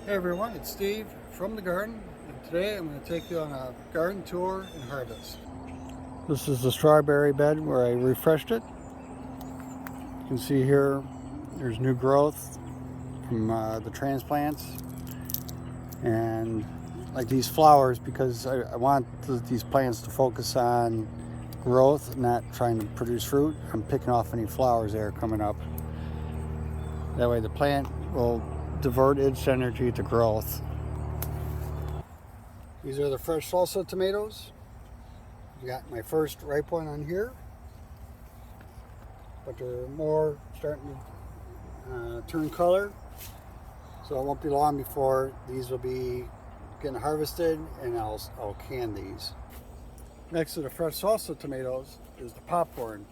Hey everyone, it's Steve from the garden, and today I'm going to take you on a garden tour and harvest. This is the strawberry bed where I refreshed it. You can see here there's new growth from the transplants, and like these flowers, because I want these plants to focus on growth, not trying to produce fruit. I'm picking off any flowers that are coming up. That way the plant will divert its energy to growth. These are the fresh salsa tomatoes. I got my first ripe one on here, but they're more starting to turn color, so it won't be long before these will be getting harvested, and I'll can these. Next to the fresh salsa tomatoes is the popcorn.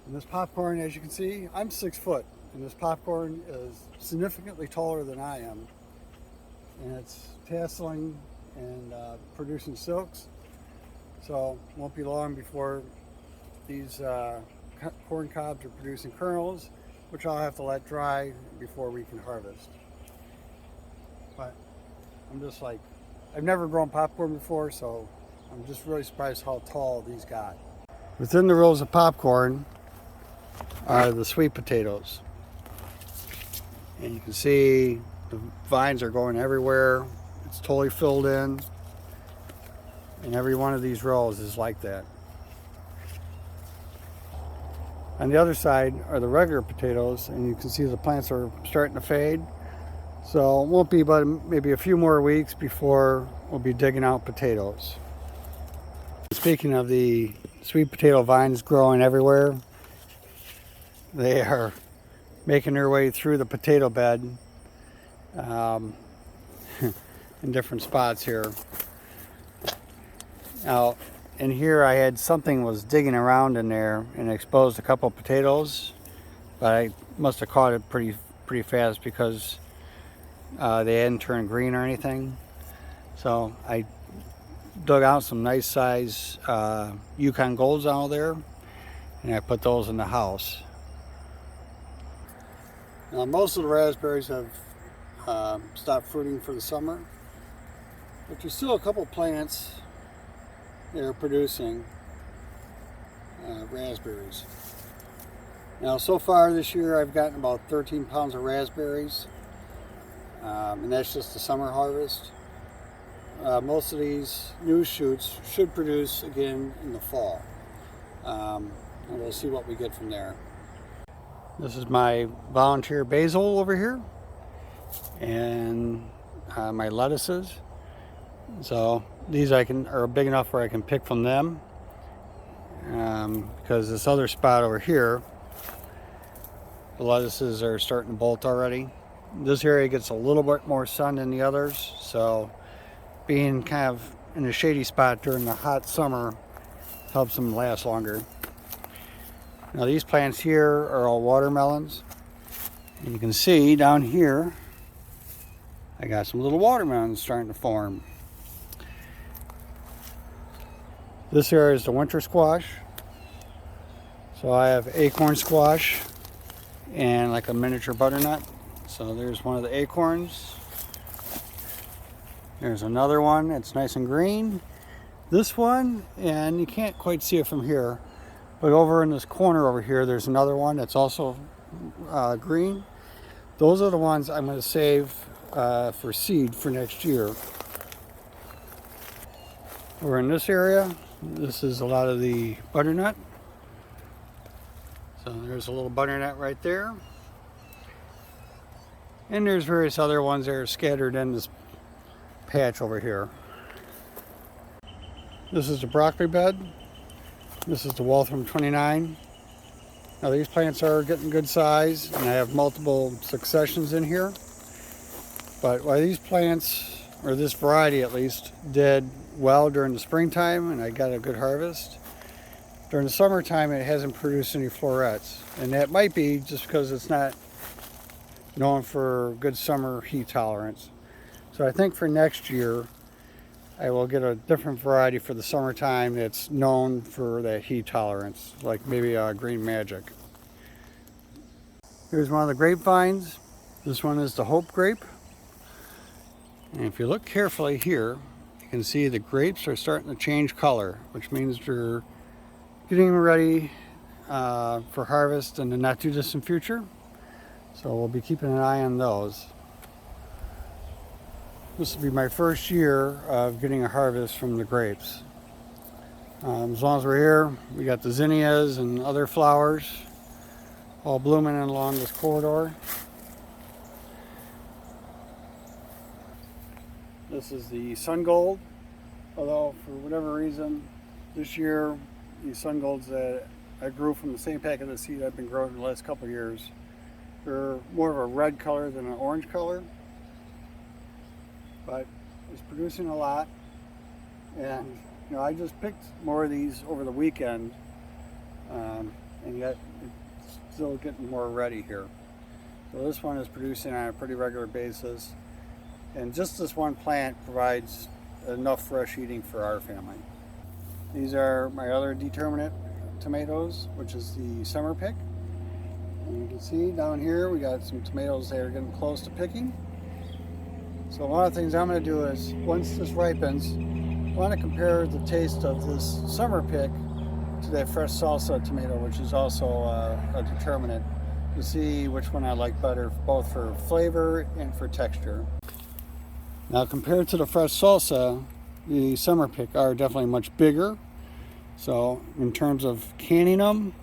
And this popcorn, as you can see, I'm 6 foot. And this popcorn is significantly taller than I am, and it's tasseling and producing silks, so it won't be long before these corn cobs are producing kernels, which I'll have to let dry before we can harvest. But I'm just like, I've never grown popcorn before, so I'm just really surprised how tall these got. Within the rows of popcorn are the sweet potatoes. And you can see the vines are going everywhere. It's totally filled in. And every one of these rows is like that. On the other side are the regular potatoes, and you can see the plants are starting to fade. So it won't be but maybe a few more weeks before we'll be digging out potatoes. Speaking of the sweet potato vines growing everywhere, they are making their way through the potato bed in different spots here. Now, in here I had something was digging around in there and exposed a couple of potatoes, but I must have caught it pretty fast because they hadn't turned green or anything. So I dug out some nice size Yukon Golds out of there, and I put those in the house. Now, most of the raspberries have stopped fruiting for the summer, but there's still a couple plants that are producing raspberries. Now, so far this year I've gotten about 13 pounds of raspberries, and that's just the summer harvest. Most of these new shoots should produce again in the fall, and we'll see what we get from there. This is my volunteer basil over here, and my lettuces. So these are big enough where I can pick from them, because this other spot over here, the lettuces are starting to bolt already. This area gets a little bit more sun than the others, so being kind of in a shady spot during the hot summer helps them last longer. Now, these plants here are all watermelons, and you can see down here I got some little watermelons starting to form. This area is the winter squash, so I have acorn squash and like a miniature butternut. So there's one of the acorns. There's another one, it's nice and green. This one, and you can't quite see it from here, but over in this corner over here, there's another one that's also green. Those are the ones I'm going to save for seed for next year. Over in this area, this is a lot of the butternut. So there's a little butternut right there. And there's various other ones that are scattered in this patch over here. This is the broccoli bed. This is the Waltham 29. Now, these plants are getting good size, and I have multiple successions in here. But while these plants, or this variety at least, did well during the springtime and I got a good harvest, during the summertime it hasn't produced any florets. And that might be just because it's not known for good summer heat tolerance. So I think for next year I will get a different variety for the summertime that's known for that heat tolerance, like maybe a Green Magic. Here's one of the grapevines. This one is the Hope grape. And if you look carefully here, you can see the grapes are starting to change color, which means they're getting ready for harvest in the not too distant future. So we'll be keeping an eye on those. This will be my first year of getting a harvest from the grapes. As long as we're here, we got the zinnias and other flowers all blooming along this corridor. This is the sun gold, although for whatever reason this year these sun golds that I grew from the same packet of seed I've been growing the last couple of years, they're more of a red color than an orange color, but it's producing a lot. And you know, I just picked more of these over the weekend, and yet it's still getting more ready here. So this one is producing on a pretty regular basis, and just this one plant provides enough fresh eating for our family. These are my other determinate tomatoes, which is the summer pick. And you can see down here we got some tomatoes that are getting close to picking. So one of the things I'm going to do is, once this ripens, I want to compare the taste of this summer pick to that fresh salsa tomato, which is also a determinant, to see which one I like better, both for flavor and for texture. Now, compared to the fresh salsa, the summer pick are definitely much bigger. So in terms of canning them,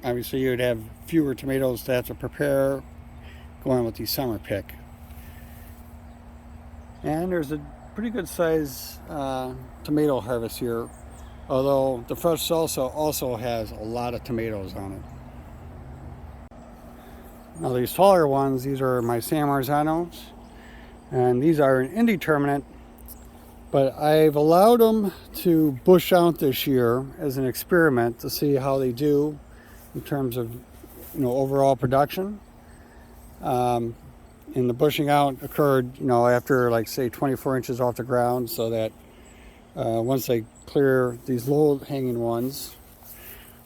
obviously you'd have fewer tomatoes to have to prepare going with the summer pick. And there's a pretty good size tomato harvest here, although the fresh salsa also has a lot of tomatoes on it. Now these taller ones, these are my San Marzanos, and these are an indeterminate, but I've allowed them to bush out this year as an experiment to see how they do in terms of, you know, overall production. And the bushing out occurred, you know, after like say 24 inches off the ground, so that once they clear these low hanging ones,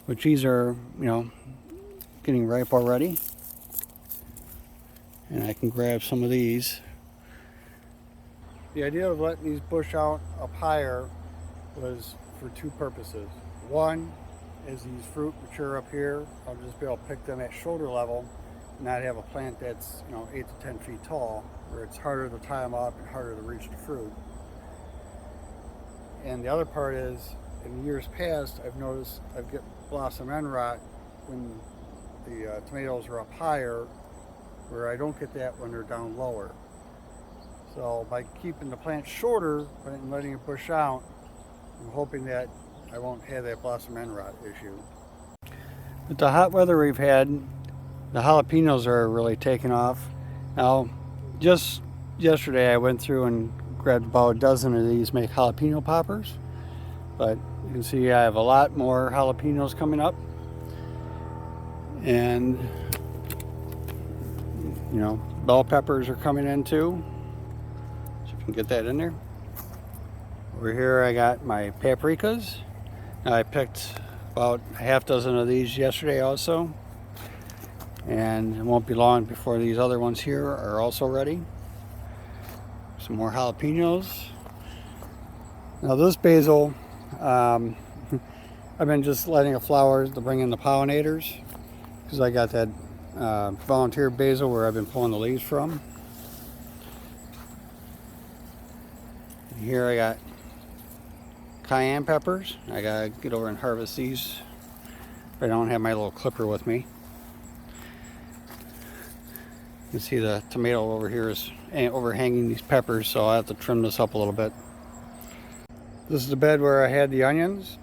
which these are, you know, getting ripe already, and I can grab some of these. The idea of letting these bush out up higher was for two purposes. One, as these fruit mature up here, I'll just be able to pick them at shoulder level, not have a plant that's, you know, 8 to 10 feet tall, where it's harder to tie them up and harder to reach the fruit. And the other part is, in years past, I've noticed I've get blossom end rot when the tomatoes are up higher, where I don't get that when they're down lower. So by keeping the plant shorter and letting it bush out, I'm hoping that I won't have that blossom end rot issue. With the hot weather we've had, the jalapenos are really taking off. Now, just yesterday I went through and grabbed about a dozen of these make jalapeno poppers, but you can see I have a lot more jalapenos coming up, and you know, bell peppers are coming in too, so you can get that in there. Over here I got my paprikas. Now, I picked about a half dozen of these yesterday also, and it won't be long before these other ones here are also ready. Some more jalapenos. Now this basil, I've been just letting it flower to bring in the pollinators, because I got that volunteer basil where I've been pulling the leaves from. And here I got cayenne peppers. I gotta get over and harvest these, but I don't have my little clipper with me. You can see the tomato over here is overhanging these peppers, so I have to trim this up a little bit. This is the bed where I had the onions.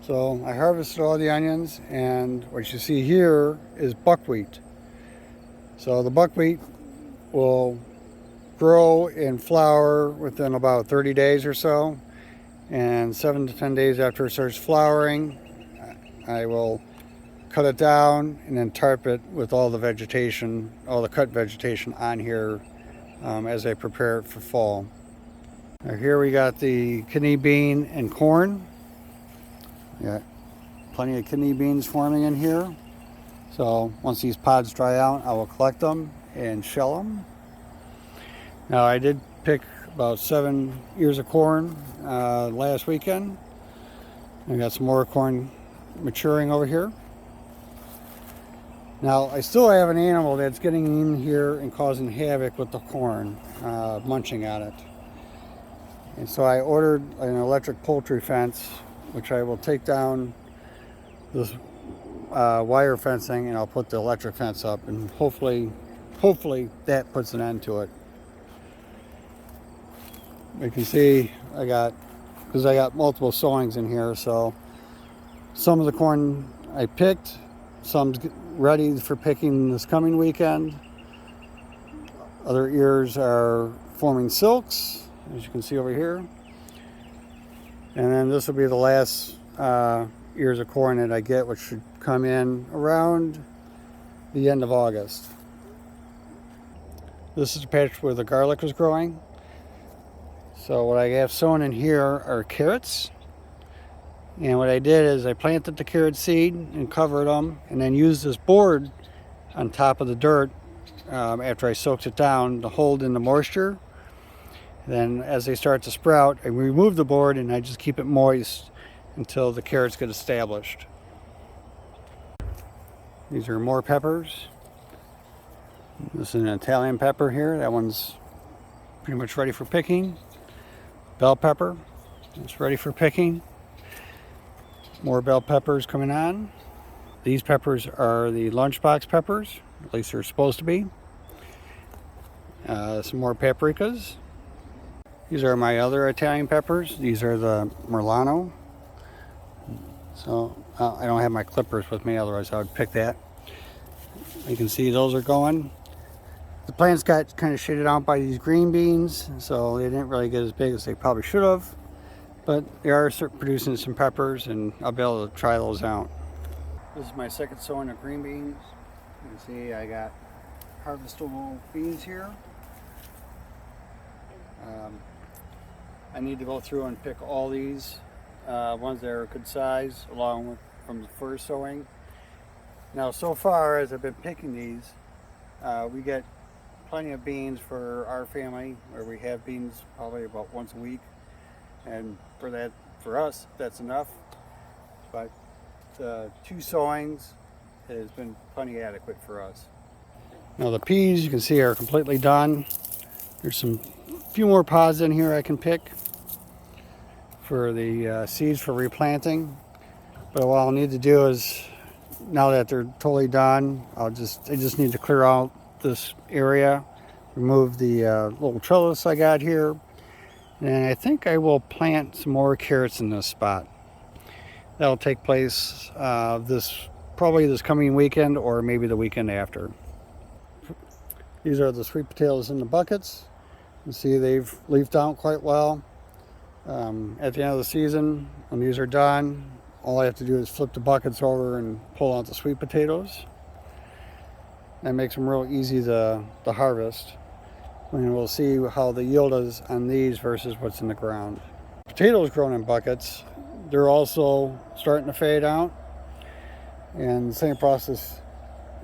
So I harvested all the onions, and what you see here is buckwheat. So the buckwheat will grow and flower within about 30 days or so, and 7 to 10 days after it starts flowering, I will cut it down and then tarp it with all the vegetation, all the cut vegetation on here as I prepare it for fall. Now here we got the kidney bean and corn. We got plenty of kidney beans forming in here. So once these pods dry out, I will collect them and shell them. Now I did pick about 7 ears of corn last weekend. I got some more corn maturing over here. Now I still have an animal that's getting in here and causing havoc with the corn, munching on it. And so I ordered an electric poultry fence, which I will take down this wire fencing and I'll put the electric fence up, and hopefully that puts an end to it. You can see because I got multiple sowings in here, so some of the corn I picked, some's ready for picking this coming weekend. Other ears are forming silks, as you can see over here. And then this will be the last ears of corn that I get, which should come in around the end of August. This is the patch where the garlic was growing. So what I have sown in here are carrots. And what I did is I planted the carrot seed and covered them, and then used this board on top of the dirt after I soaked it down to hold in the moisture. Then as they start to sprout, I remove the board and I just keep it moist until the carrots get established. These are more peppers. This is an Italian pepper here. That one's pretty much ready for picking. Bell pepper, it's ready for picking. More bell peppers coming on. These peppers are the lunchbox peppers, at least they're supposed to be. Some more paprikas. These are my other Italian peppers. These are the Marzano. So I don't have my clippers with me, otherwise I would pick that. You can see those are going. The plants got kind of shaded out by these green beans, so they didn't really get as big as they probably should have. But they are producing some peppers, and I'll be able to try those out. This is my second sowing of green beans. You can see I got harvestable beans here. I need to go through and pick all these ones that are good size, along with from the first sowing. Now, so far as I've been picking these, we get plenty of beans for our family, where we have beans probably about once a week, and for us that's enough. But 2 sowings has been plenty adequate for us. Now the peas, you can see, are completely done. There's some few more pods in here I can pick for the seeds for replanting. But what I'll need to do is, now that they're totally done, I just need to clear out this area, remove the little trellis I got here, and I think I will plant some more carrots in this spot. That'll take place probably this coming weekend, or maybe the weekend after. These are the sweet potatoes in the buckets. You can see they've leafed out quite well. At the end of the season, when these are done, all I have to do is flip the buckets over and pull out the sweet potatoes. That makes them real easy to harvest. And we'll see how the yield is on these versus what's in the ground. Potatoes grown in buckets, they're also starting to fade out. And the same process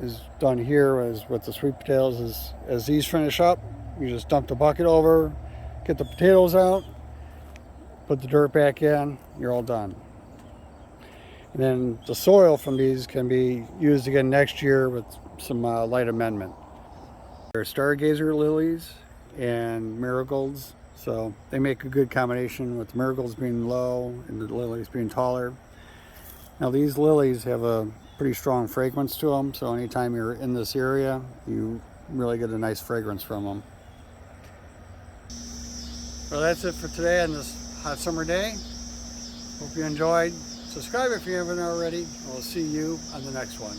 is done here as with the sweet potatoes. As these finish up, you just dump the bucket over, get the potatoes out, put the dirt back in, you're all done. And then the soil from these can be used again next year with some light amendment. They're stargazer lilies and marigolds, so they make a good combination, with the marigolds being low and the lilies being taller. Now these lilies have a pretty strong fragrance to them, so anytime you're in this area, you really get a nice fragrance from them. Well, that's it for today on this hot summer day. Hope you enjoyed. Subscribe if you haven't already. We'll see you on the next one.